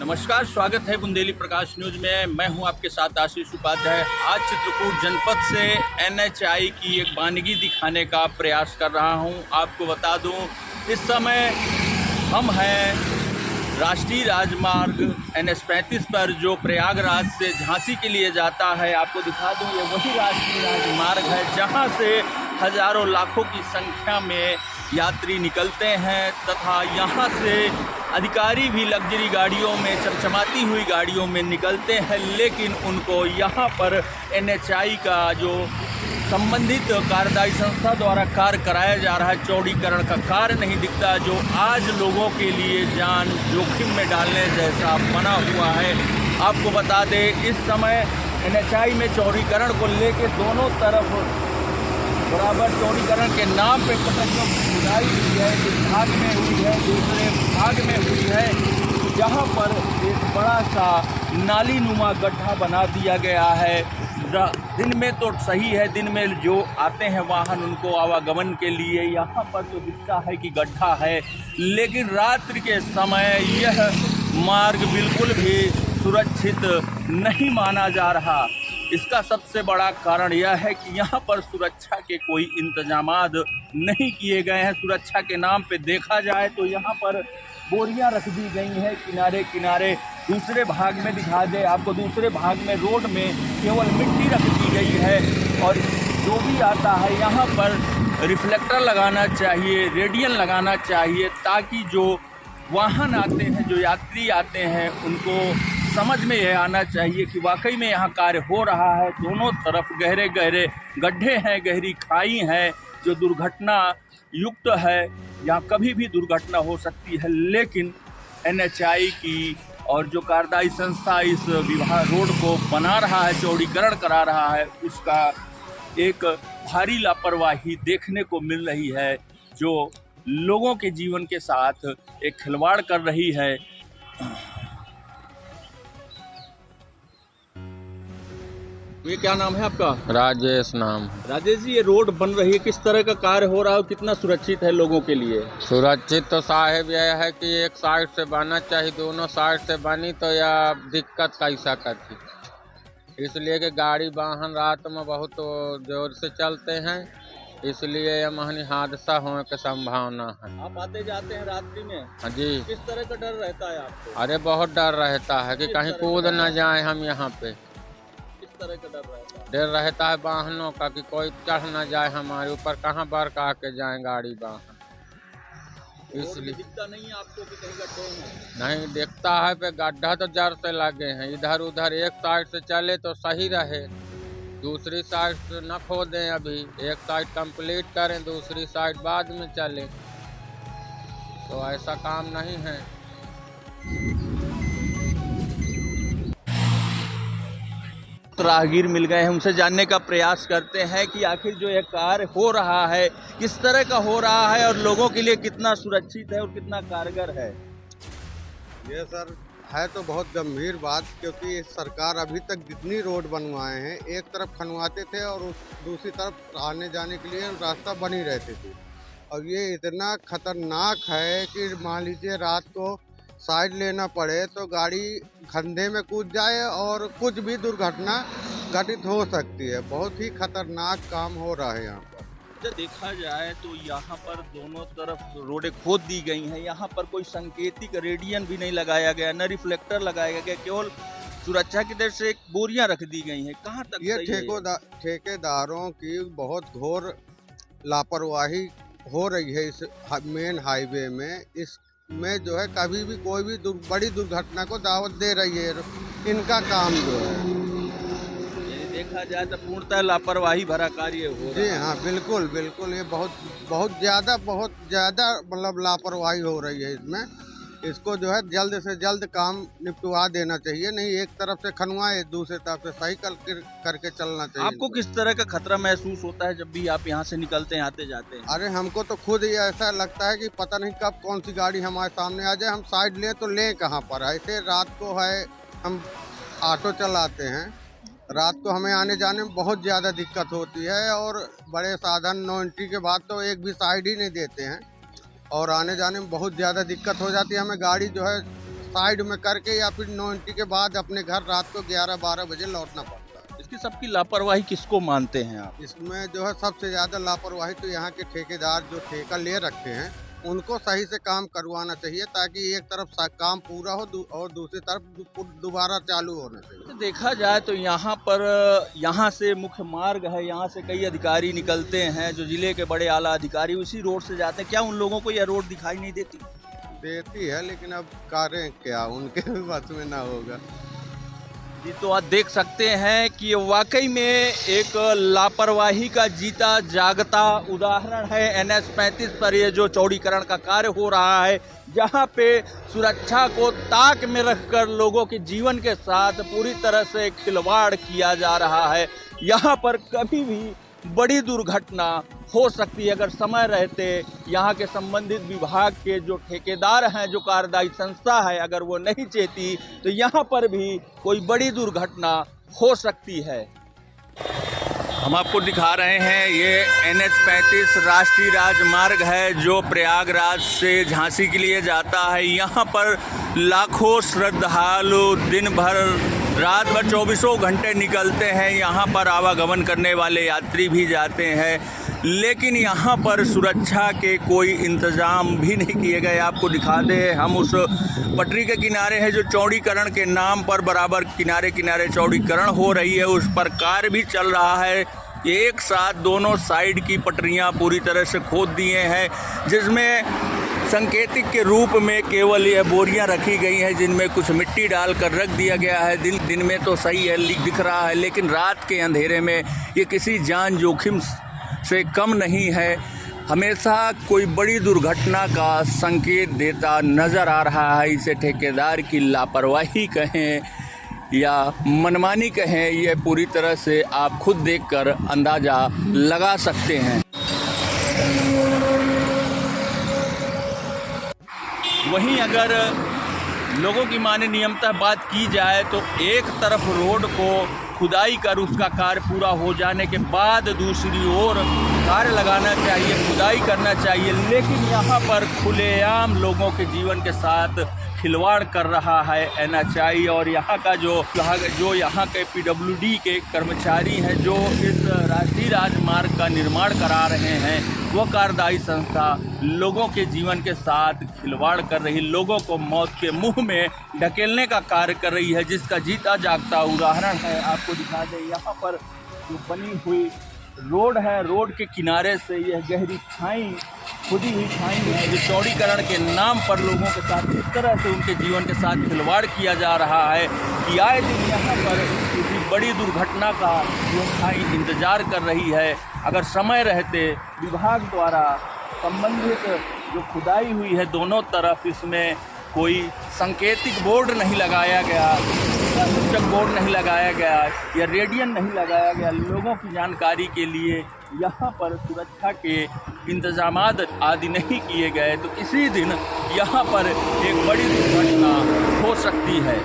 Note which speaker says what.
Speaker 1: नमस्कार, स्वागत है बुंदेली प्रकाश न्यूज में। मैं हूं आपके साथ आशीष उपाध्याय। आज चित्रकूट जनपद से एनएचआई की एक वानगी दिखाने का प्रयास कर रहा हूं। आपको बता दूं, इस समय हम हैं राष्ट्रीय राजमार्ग NH-35 पर, जो प्रयागराज से झांसी के लिए जाता है। आपको दिखा दूं, ये वही राष्ट्रीय राजमार्ग है जहां से हजारों लाखों की संख्या में यात्री निकलते हैं तथा यहाँ से अधिकारी भी लग्जरी गाड़ियों में, चमचमाती हुई गाड़ियों में निकलते हैं, लेकिन उनको यहाँ पर NHI का जो संबंधित कार्यदायी संस्था द्वारा कार्य कराया जा रहा है, चौड़ीकरण का कार्य नहीं दिखता, जो आज लोगों के लिए जान जोखिम में डालने जैसा बना हुआ है। आपको बता दें, इस समय NHI में चौड़ीकरण को लेकर दोनों तरफ बराबर चौड़ीकरण के नाम पे पटरियों की खुदाई हुई है। इस भाग में हुई है, दूसरे भाग में हुई है, जहाँ पर एक बड़ा सा नाली नुमा गड्ढा बना दिया गया है। दिन में तो सही है, दिन में जो आते हैं वाहन, उनको आवागमन के लिए यहाँ पर तो दिखता है कि गड्ढा है, लेकिन रात्रि के समय यह मार्ग बिल्कुल भी सुरक्षित नहीं माना जा रहा। इसका सबसे बड़ा कारण यह है कि यहाँ पर सुरक्षा के कोई इंतजामात नहीं किए गए हैं। सुरक्षा के नाम पे देखा जाए तो यहाँ पर बोरियां रख दी गई हैं किनारे किनारे। दूसरे भाग में दिखा दे आपको, दूसरे भाग में रोड में केवल मिट्टी रख दी गई है। और जो भी आता है यहाँ पर रिफ्लेक्टर लगाना चाहिए, रेडियन लगाना चाहिए, ताकि जो वाहन आते हैं, जो यात्री आते हैं, उनको समझ में यह आना चाहिए कि वाकई में यहाँ कार्य हो रहा है। दोनों तरफ गहरे गहरे गड्ढे हैं, गहरी खाई हैं, जो दुर्घटना युक्त है। यहाँ कभी भी दुर्घटना हो सकती है, लेकिन NHI की और जो कार्यदायी संस्था इस विभाग रोड को बना रहा है, चौड़ीकरण करा रहा है, उसका एक भारी लापरवाही देखने को मिल रही है, जो लोगों के जीवन के साथ एक खिलवाड़ कर रही है। ये क्या नाम है आपका?
Speaker 2: राजेश नाम।
Speaker 1: राजेश जी, ये रोड बन रही है, किस तरह का कार्य हो रहा है, कितना सुरक्षित है लोगों के लिए?
Speaker 2: सुरक्षित तो साहेब यह है कि एक साइड से बनना चाहिए, दोनों साइड से बनी तो यह दिक्कत कैसा करती, इसलिए कि गाड़ी वाहन रात में बहुत जोर से चलते हैं, इसलिए यह महनी हादसा होने की संभावना है।
Speaker 1: आप आते जाते हैं रात्रि में?
Speaker 2: हाँ जी।
Speaker 1: किस तरह का डर रहता है आपको?
Speaker 2: अरे बहुत डर रहता है कि कहीं कूद न जाए हम यहाँ पे।
Speaker 1: किस तरह का डर रहता है?
Speaker 2: डर रहता है वाहनों का कि कोई चढ़ न जाए हमारे ऊपर, कहाँ बरका के जाए गाड़ी वाहन, इसलिए
Speaker 1: दिखता नहीं है आपको कि कहीं गड्ढे हैं?
Speaker 2: नहीं दिखता है, पे गड्ढा तो जड़ से लगे हैं। इधर उधर एक साइड से चले तो सही रहे, दूसरी साइड से न खोदें, अभी एक साइड कंप्लीट करें, दूसरी साइड बाद में चले, तो ऐसा काम नहीं है।
Speaker 1: राहगीर मिल गए हैं, उनसे जानने का प्रयास करते हैं कि आखिर जो यह कार्य हो रहा है किस तरह का हो रहा है और लोगों के लिए कितना सुरक्षित है और कितना कारगर है।
Speaker 3: ये सर है तो बहुत गंभीर बात, क्योंकि सरकार अभी तक जितनी रोड बनवाए हैं, एक तरफ खनवाते थे और दूसरी तरफ आने जाने के लिए रास्ता बनी रहती थी, और ये इतना खतरनाक है कि मान लीजिए रात को साइड लेना पड़े तो गाड़ी खंधे में कूद जाए और कुछ भी दुर्घटना घटित हो सकती है। बहुत ही खतरनाक काम हो रहा है यहाँ पर।
Speaker 1: जब देखा जाए तो यहाँ पर दोनों तरफ रोडें खोद दी गई हैं, यहाँ पर कोई संकेतिक रेडियन भी नहीं लगाया गया, न रिफ्लेक्टर लगाया गया, केवल सुरक्षा की तरफ से बोरियां रख दी गई हैं। कहाँ तक
Speaker 3: ये ठेकेदारों की बहुत घोर लापरवाही हो रही है इस मेन हाईवे में। इसमें जो है कभी भी कोई भी बड़ी दुर्घटना को दावत दे रही है, इनका काम जो है।
Speaker 1: देखा जाए तो पूर्णतः लापरवाही भरा कार्य हो रहा है।
Speaker 3: जी हाँ, बिल्कुल बिल्कुल, ये बहुत ज़्यादा मतलब लापरवाही हो रही है इसमें। इसको जो है जल्द से जल्द काम निपटवा देना चाहिए, नहीं एक तरफ से खनवाए, दूसरी तरफ से सही करके चलना चाहिए।
Speaker 1: आपको किस तरह का खतरा महसूस होता है जब भी आप यहाँ से निकलते हैं, आते जाते हैं?
Speaker 3: अरे हमको तो खुद ही ऐसा लगता है कि पता नहीं कब कौन सी गाड़ी हमारे सामने आ जाए, हम साइड लें तो लें कहाँ पर। ऐसे रात को है, हम ऑटो चलाते हैं, रात को हमें आने जाने में बहुत ज़्यादा दिक्कत होती है, और बड़े साधन 9 एंट्री के बाद तो एक भी साइड ही नहीं देते हैं, और आने जाने में बहुत ज़्यादा दिक्कत हो जाती है। हमें गाड़ी जो है साइड में करके या फिर 9 एंट्री के बाद अपने घर रात को 11-12 बजे लौटना पड़ता है।
Speaker 1: इसकी सबकी लापरवाही किसको मानते हैं आप?
Speaker 3: इसमें जो है सबसे ज़्यादा लापरवाही तो यहाँ के ठेकेदार जो ठेका ले रखे हैं उनको सही से काम करवाना चाहिए, ताकि एक तरफ काम पूरा हो और दूसरी तरफ दोबारा चालू होना चाहिए।
Speaker 1: देखा जाए तो यहाँ से मुख्य मार्ग है, यहाँ से कई अधिकारी निकलते हैं जो जिले के बड़े आला अधिकारी उसी रोड से जाते हैं। क्या उन लोगों को यह रोड दिखाई नहीं देती?
Speaker 3: देती है, लेकिन अब करें क्या, उनके भी बस में ना होगा।
Speaker 1: जी, तो आप देख सकते हैं कि ये वाकई में एक लापरवाही का जीता जागता उदाहरण है। NH 35 पर ये जो चौड़ीकरण का कार्य हो रहा है, जहाँ पे सुरक्षा को ताक में रखकर लोगों के जीवन के साथ पूरी तरह से खिलवाड़ किया जा रहा है। यहाँ पर कभी भी बड़ी दुर्घटना हो सकती है अगर समय रहते यहाँ के संबंधित विभाग के जो ठेकेदार हैं, जो कार्यदायी संस्था है, अगर वो नहीं चाहती तो यहाँ पर भी कोई बड़ी दुर्घटना हो सकती है। हम आपको दिखा रहे हैं ये NH 35 राष्ट्रीय राजमार्ग है जो प्रयागराज से झांसी के लिए जाता है। यहाँ पर लाखों श्रद्धालु दिन भर रात भर 24 घंटे निकलते हैं। यहाँ पर आवागमन करने वाले यात्री भी जाते हैं, लेकिन यहाँ पर सुरक्षा के कोई इंतज़ाम भी नहीं किए गए। आपको दिखा दें, हम उस पटरी के किनारे हैं जो चौड़ीकरण के नाम पर बराबर किनारे किनारे चौड़ीकरण हो रही है, उस पर कार्य भी चल रहा है। एक साथ दोनों साइड की पटरियाँ पूरी तरह से खोद दिए हैं, जिसमें संकेतिक के रूप में केवल ये बोरियां रखी गई हैं जिनमें कुछ मिट्टी डालकर रख दिया गया है। दिन में तो सही है, दिख रहा है, लेकिन रात के अंधेरे में ये किसी जान जोखिम से कम नहीं है। हमेशा कोई बड़ी दुर्घटना का संकेत देता नज़र आ रहा है। इसे ठेकेदार की लापरवाही कहें या मनमानी कहें, ये पूरी तरह से आप खुद देखकर अंदाज़ा लगा सकते हैं। वहीं अगर लोगों की माने नियमतः बात की जाए तो एक तरफ रोड को खुदाई कर उसका कार्य पूरा हो जाने के बाद दूसरी ओर कार्य लगाना चाहिए, खुदाई करना चाहिए, लेकिन यहाँ पर खुलेआम लोगों के जीवन के साथ खिलवाड़ कर रहा है NHI और यहाँ का जो यहाँ के PWD के कर्मचारी हैं जो इस राष्ट्रीय राजमार्ग का निर्माण करा रहे हैं, वो कार्यदायी संस्था लोगों के जीवन के साथ खिलवाड़ कर रही, लोगों को मौत के मुंह में ढकेलने का कार्य कर रही है, जिसका जीता जागता उदाहरण है। आपको दिखा दें, यहाँ पर जो बनी हुई रोड है, रोड के किनारे से यह गहरी खाई, खुदी हुई खाई है, जो चौड़ीकरण के नाम पर लोगों के साथ इस तरह से उनके जीवन के साथ खिलवाड़ किया जा रहा है कि आए दिन यहाँ पर किसी बड़ी दुर्घटना का जो खाई इंतजार कर रही है। अगर समय रहते विभाग द्वारा संबंधित जो खुदाई हुई है दोनों तरफ, इसमें कोई सांकेतिक बोर्ड नहीं लगाया गया या सूचक बोर्ड नहीं लगाया गया या रेडियन नहीं लगाया गया लोगों की जानकारी के लिए, यहाँ पर सुरक्षा के इंतजामात आदि नहीं किए गए, तो किसी दिन यहाँ पर एक बड़ी दुर्घटना हो सकती है।